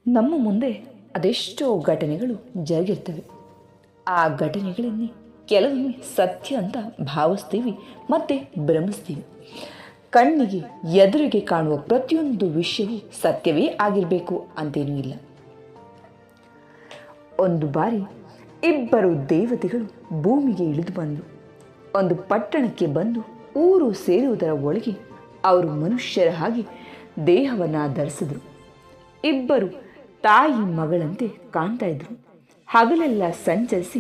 ನಮ್ಮ ಮುಂದೆ ಅದೆಷ್ಟೋ ಘಟನೆಗಳು ಜರುಗಿರ್ತವೆ. ಆ ಘಟನೆಗಳನ್ನೇ ಕೆಲವೊಮ್ಮೆ ಸತ್ಯ ಅಂತ ಭಾವಿಸ್ತೀವಿ ಮತ್ತು ಭ್ರಮಿಸ್ತೀವಿ. ಕಣ್ಣಿಗೆ ಎದುರಿಗೆ ಕಾಣುವ ಪ್ರತಿಯೊಂದು ವಿಷಯವೂ ಸತ್ಯವೇ ಆಗಿರಬೇಕು ಅಂತೇನೂ ಇಲ್ಲ. ಒಂದು ಬಾರಿ ಇಬ್ಬರು ದೇವತೆಗಳು ಭೂಮಿಗೆ ಇಳಿದು ಬಂದರು. ಒಂದು ಪಟ್ಟಣಕ್ಕೆ ಬಂದು ಊರು ಸೇರುವುದರ ಒಳಗೆ ಅವರು ಮನುಷ್ಯರ ಹಾಗೆ ದೇಹವನ್ನು ಧರಿಸಿದ್ರು. ಇಬ್ಬರು ತಾಯಿ ಮಗಳಂತೆ ಕಾಣ್ತಾ ಇದ್ರು. ಹಗಲೆಲ್ಲ ಸಂಚರಿಸಿ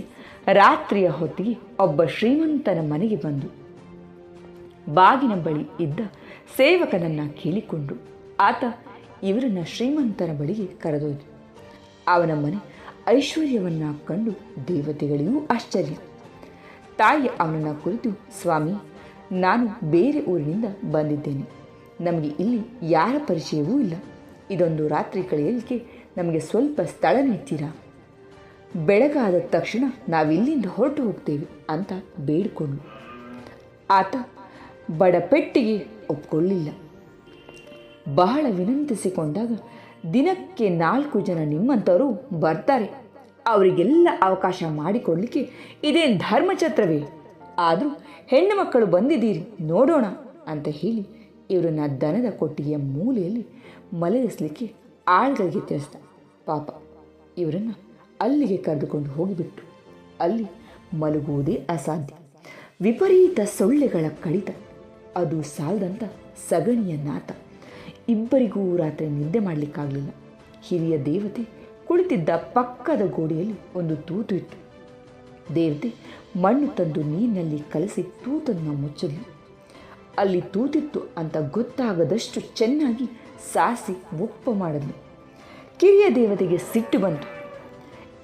ರಾತ್ರಿಯ ಹೊತ್ತಿಗೆ ಒಬ್ಬ ಶ್ರೀಮಂತನ ಮನೆಗೆ ಬಂದು ಬಾಗಿನ ಬಳಿ ಇದ್ದ ಸೇವಕನನ್ನು ಕೇಳಿಕೊಂಡ್ರು. ಆತ ಇವರನ್ನು ಶ್ರೀಮಂತನ ಬಳಿಗೆ ಕರೆದೊಯ್ದು ಅವನ ಮನೆ ಐಶ್ವರ್ಯವನ್ನು ಕಂಡು ದೇವತೆಗಳಿಗೂ ಆಶ್ಚರ್ಯ. ತಾಯಿ ಅವನನ್ನು ಕುರಿತು, ಸ್ವಾಮಿ, ನಾನು ಬೇರೆ ಊರಿನಿಂದ ಬಂದಿದ್ದೇನೆ. ನಮಗೆ ಇಲ್ಲಿ ಯಾರ ಪರಿಚಯವೂ ಇಲ್ಲ. ಇದೊಂದು ರಾತ್ರಿ ಕಳೆಯಲಿಕ್ಕೆ ನಮಗೆ ಸ್ವಲ್ಪ ಸ್ಥಳ ನೀಡ್ತೀರಾ? ಬೆಳಗಾದ ತಕ್ಷಣ ನಾವಿಲ್ಲಿಂದ ಹೊರಟು ಹೋಗ್ತೇವೆ ಅಂತ ಬೇಡಿಕೊಂಡು ಆತ ಬಡಪೆಟ್ಟಿಗೆ ಒಪ್ಕೊಳ್ಳಿಲ್ಲ. ಬಹಳ ವಿನಂತಿಸಿಕೊಂಡಾಗ, ದಿನಕ್ಕೆ 4 ಜನ ನಿಮ್ಮಂಥವರು ಬರ್ತಾರೆ, ಅವರಿಗೆಲ್ಲ ಅವಕಾಶ ಮಾಡಿಕೊಡ್ಲಿಕ್ಕೆ ಇದೇನು ಧರ್ಮಛತ್ರವೇ? ಆದರೂ ಹೆಣ್ಣು ಮಕ್ಕಳು ಬಂದಿದ್ದೀರಿ, ನೋಡೋಣ ಅಂತ ಹೇಳಿ ಇವರನ್ನು ದನದ ಕೊಟ್ಟಿಗೆಯ ಮೂಲೆಯಲ್ಲಿ ಮಲಗಿಸ್ಲಿಕ್ಕೆ ಆಳ್ಗಳಿಗೆ ತಿಳಿಸ್ದ. ಪಾಪ, ಇವರನ್ನು ಅಲ್ಲಿಗೆ ಕರೆದುಕೊಂಡು ಹೋಗಿಬಿಟ್ಟು ಅಲ್ಲಿ ಮಲಗುವುದೇ ಅಸಾಧ್ಯ. ವಿಪರೀತ ಸೊಳ್ಳೆಗಳ ಕಡಿತ, ಅದು ಸಾಲದಂಥ ಸಗಣಿಯ ನಾತ. ಇಬ್ಬರಿಗೂ ರಾತ್ರಿ ನಿದ್ದೆ ಮಾಡಲಿಕ್ಕಾಗಲಿಲ್ಲ. ಹಿರಿಯ ದೇವತೆ ಕುಳಿತಿದ್ದ ಪಕ್ಕದ ಗೋಡೆಯಲ್ಲಿ ಒಂದು ತೂತು ಇತ್ತು. ದೇವತೆ ಮಣ್ಣು ತಂದು ನೀರಿನಲ್ಲಿ ಕಲಸಿ ತೂತನ್ನು ಮುಚ್ಚಲಿ. ಅಲ್ಲಿ ತೂತಿತ್ತು ಅಂತ ಗೊತ್ತಾಗದಷ್ಟು ಚೆನ್ನಾಗಿ ಸಾಸಿ ಒಪ್ಪ ಮಾಡಲು. ಕಿರಿಯ ದೇವತೆಗೆ ಸಿಟ್ಟು ಬಂತು.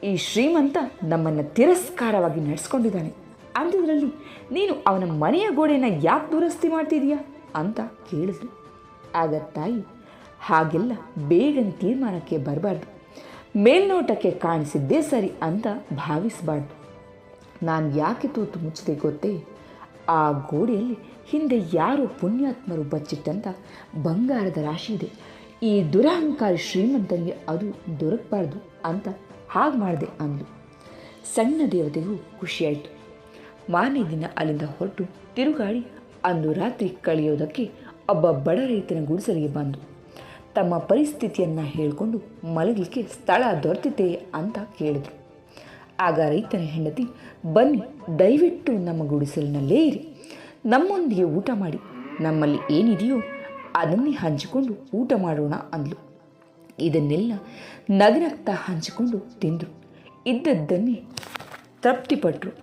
ಈ ಶ್ರೀಮಂತ ನಮ್ಮನ್ನು ತಿರಸ್ಕಾರವಾಗಿ ನಡೆಸ್ಕೊಂಡಿದ್ದಾನೆ, ಅಂಥದ್ರಲ್ಲಿ ನೀನು ಅವನ ಮನೆಯ ಗೋಡೆಯನ್ನು ಯಾಕೆ ದುರಸ್ತಿ ಮಾಡ್ತಿದೀಯಾ ಅಂತ ಕೇಳಿದ್ರು. ಆಗ ತಾಯಿ, ಹಾಗೆಲ್ಲ ಬೇಗನೆ ತೀರ್ಮಾನಕ್ಕೆ ಬರಬಾರ್ದು. ಮೇಲ್ನೋಟಕ್ಕೆ ಕಾಣಿಸಿದ್ದೇ ಸರಿ ಅಂತ ಭಾವಿಸಬಾರ್ದು. ನಾನು ಯಾಕೆ ತೂತು ಮುಚ್ಚಿದೆ ಗೊತ್ತೇ? ಆ ಗೋಡೆಯಲ್ಲಿ ಹಿಂದೆ ಯಾರೋ ಪುಣ್ಯಾತ್ಮರು ಬಚ್ಚಿಟ್ಟಂಥ ಬಂಗಾರದ ರಾಶಿ ಇದೆ. ಈ ದುರಹಂಕಾರಿ ಶ್ರೀಮಂತನಿಗೆ ಅದು ದೊರಕಬಾರ್ದು ಅಂತ ಹಾಗೆ ಮಾಡಿದೆ ಅಂದು. ಸಣ್ಣ ದೇವತೆಗೂ ಖುಷಿಯಾಯಿತು. ಮಾರನೇ ದಿನ ಅಲ್ಲಿಂದ ಹೊರಟು ತಿರುಗಾಡಿ ಅಂದು ರಾತ್ರಿ ಕಳೆಯೋದಕ್ಕೆ ಒಬ್ಬ ಬಡ ರೈತನ ಗುಡಿಸಲಿಗೆ ಬಂದು ತಮ್ಮ ಪರಿಸ್ಥಿತಿಯನ್ನು ಹೇಳಿಕೊಂಡು ಮಲಗಲಿಕ್ಕೆ ಸ್ಥಳ ದೊರೆತಿತೆ ಅಂತ ಕೇಳಿದರು. ಆಗ ರೈತನ ಹೆಂಡತಿ, ಬನ್ನಿ, ದಯವಿಟ್ಟು ನಮ್ಮ ಗುಡಿಸಲಿನಲ್ಲೇ ಇರಿ, ನಮ್ಮೊಂದಿಗೆ ಊಟ ಮಾಡಿ, ನಮ್ಮಲ್ಲಿ ಏನಿದೆಯೋ ಅದನ್ನೇ ಹಂಚಿಕೊಂಡು ಊಟ ಮಾಡೋಣ ಅಂದ್ಲು. ಇದನ್ನೆಲ್ಲ ನಗನಗ್ತಾ ಹಂಚಿಕೊಂಡು ತಿಂದರು. ಇದ್ದದ್ದನ್ನೇ ತೃಪ್ತಿಪಟ್ಟರು.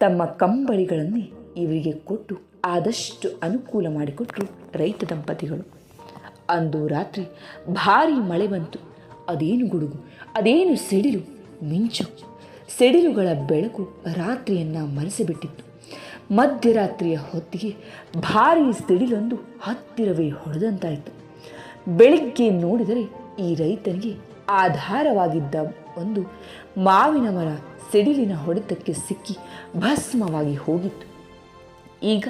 ತಮ್ಮ ಕಂಬಳಿಗಳನ್ನೇ ಇವರಿಗೆ ಕೊಟ್ಟು ಆದಷ್ಟು ಅನುಕೂಲ ಮಾಡಿಕೊಟ್ರು ರೈತ ದಂಪತಿಗಳು. ಅಂದು ರಾತ್ರಿ ಭಾರೀ ಮಳೆ ಬಂತು. ಅದೇನು ಗುಡುಗು, ಅದೇನು ಸಿಡಿಲು, ಮಿಂಚು. ಸಿಡಿಲುಗಳ ಬೆಳಕು ರಾತ್ರಿಯನ್ನು ಮರೆಸಿಬಿಟ್ಟಿತ್ತು. ಮಧ್ಯರಾತ್ರಿಯ ಹೊತ್ತಿಗೆ ಭಾರೀ ಸಿಡಿಲೊಂದು ಹತ್ತಿರವೇ ಹೊಡೆದಂತಾಯಿತು. ಬೆಳಿಗ್ಗೆ ನೋಡಿದರೆ ಈ ರೈತನಿಗೆ ಆಧಾರವಾಗಿದ್ದ ಒಂದು ಮಾವಿನ ಮರ ಸಿಡಿಲಿನ ಹೊಡೆತಕ್ಕೆ ಸಿಕ್ಕಿ ಭಸ್ಮವಾಗಿ ಹೋಗಿತ್ತು. ಈಗ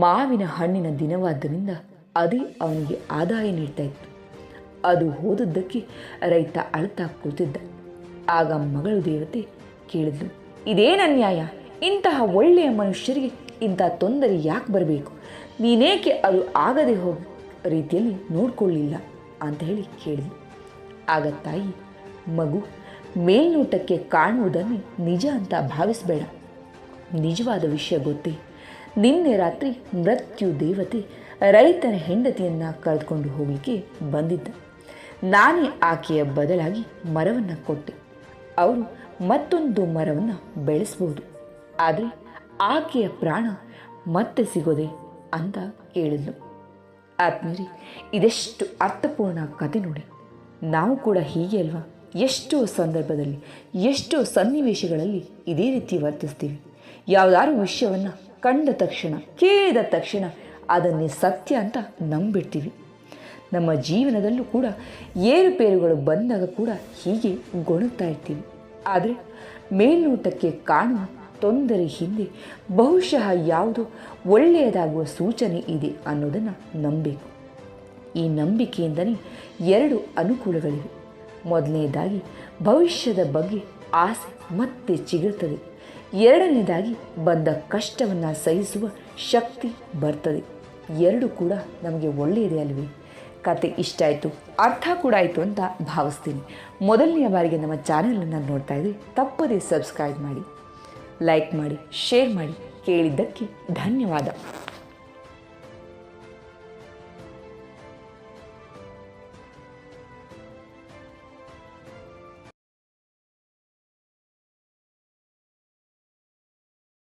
ಮಾವಿನ ಹಣ್ಣಿನ ದಿನವಾದ್ದರಿಂದ ಅದೇ ಅವನಿಗೆ ಆದಾಯ ನೀಡ್ತಾ ಇತ್ತು. ಅದು ಹೋದದ್ದಕ್ಕೆ ರೈತ ಅಳ್ತಾ ಕೂತಿದ್ದ. ಆಗ ಮಗಳು ದೇವತೆ ಕೇಳಿದ್ಲು, ಇದೇನು ಅನ್ಯಾಯ? ಇಂತಹ ಒಳ್ಳೆಯ ಮನುಷ್ಯರಿಗೆ ಇಂಥ ತೊಂದರೆ ಯಾಕೆ ಬರಬೇಕು? ನೀನೇಕೆ ಅದು ಆಗದೆ ಹೋಗೋ ರೀತಿಯಲ್ಲಿ ನೋಡ್ಕೊಳ್ಳಿಲ್ಲ ಅಂತ ಹೇಳಿ ಕೇಳಿದ್ಲು. ಆಗ ತಾಯಿ, ಮಗು, ಮೇಲ್ನೋಟಕ್ಕೆ ಕಾಣುವುದನ್ನೇ ನಿಜ ಅಂತ ಭಾವಿಸಬೇಡ. ನಿಜವಾದ ವಿಷಯ ಗೊತ್ತೇ? ನಿನ್ನೆ ರಾತ್ರಿ ಮೃತ್ಯು ದೇವತೆ ರೈತನ ಹೆಂಡತಿಯನ್ನು ಕರೆದುಕೊಂಡು ಹೋಗಲಿಕ್ಕೆ ಬಂದಿದ್ದ. ನಾನೇ ಆಕೆಯ ಬದಲಾಗಿ ಮರವನ್ನು ಕೊಟ್ಟೆ. ಅವರು ಮತ್ತೊಂದು ಮರವನ್ನು ಬೆಳೆಸಬಹುದು, ಆದರೆ ಆಕೆಯ ಪ್ರಾಣ ಮತ್ತೆ ಸಿಗೋದೆ ಅಂತ ಕೇಳಿದ್ಲು. ಆತ್ಮೀಯರೇ, ಇದೆಷ್ಟು ಅರ್ಥಪೂರ್ಣ ಕತೆ ನೋಡಿ. ನಾವು ಕೂಡ ಹೀಗೆ ಅಲ್ವಾ? ಎಷ್ಟೋ ಸಂದರ್ಭದಲ್ಲಿ, ಎಷ್ಟೋ ಸನ್ನಿವೇಶಗಳಲ್ಲಿ ಇದೇ ರೀತಿ ವರ್ತಿಸ್ತೀವಿ. ಯಾವುದಾದ್ರೂ ವಿಷಯವನ್ನು ಕಂಡ ತಕ್ಷಣ, ಕೇಳಿದ ತಕ್ಷಣ ಅದನ್ನೇ ಸತ್ಯ ಅಂತ ನಂಬಿಡ್ತೀವಿ. ನಮ್ಮ ಜೀವನದಲ್ಲೂ ಕೂಡ ಏರುಪೇರುಗಳು ಬಂದಾಗ ಕೂಡ ಹೀಗೆ ಗೊಣಗ್ತಾ ಇರ್ತೀವಿ. ಆದರೆ ಮೇಲ್ನೋಟಕ್ಕೆ ಕಾಣುವ ತೊಂದರೆ ಹಿಂದೆ ಬಹುಶಃ ಯಾವುದೋ ಒಳ್ಳೆಯದಾಗುವ ಸೂಚನೆ ಇದೆ ಅನ್ನೋದನ್ನು ನಂಬಬೇಕು. ಈ ನಂಬಿಕೆಯಿಂದಲೇ 2 ಅನುಕೂಲಗಳಿವೆ. ಮೊದಲನೇದಾಗಿ ಭವಿಷ್ಯದ ಬಗ್ಗೆ ಆಸೆ ಮತ್ತೆ ಚಿಗುರುತ್ತದೆ. ಎರಡನೇದಾಗಿ ಬಂದ ಕಷ್ಟವನ್ನು ಸಹಿಸುವ ಶಕ್ತಿ ಬರ್ತದೆ. ಎರಡು ಕೂಡ ನಮಗೆ ಒಳ್ಳೆಯದೇ ಅಲ್ವೇ? ಕತೆ ಇಷ್ಟ ಆಯಿತು, ಅರ್ಥ ಕೂಡ ಆಯಿತು ಅಂತ ಭಾವಿಸ್ತೀನಿ. ಮೊದಲನೆಯ ಬಾರಿಗೆ ನಮ್ಮ ಚಾನಲನ್ನು ನೋಡ್ತಾ ಇದ್ದರೆ ತಪ್ಪದೇ ಸಬ್ಸ್ಕ್ರೈಬ್ ಮಾಡಿ, ಲೈಕ್ ಮಾಡಿ, ಶೇರ್ ಮಾಡಿ. ಕೇಳಿದ್ದಕ್ಕೆ ಧನ್ಯವಾದ.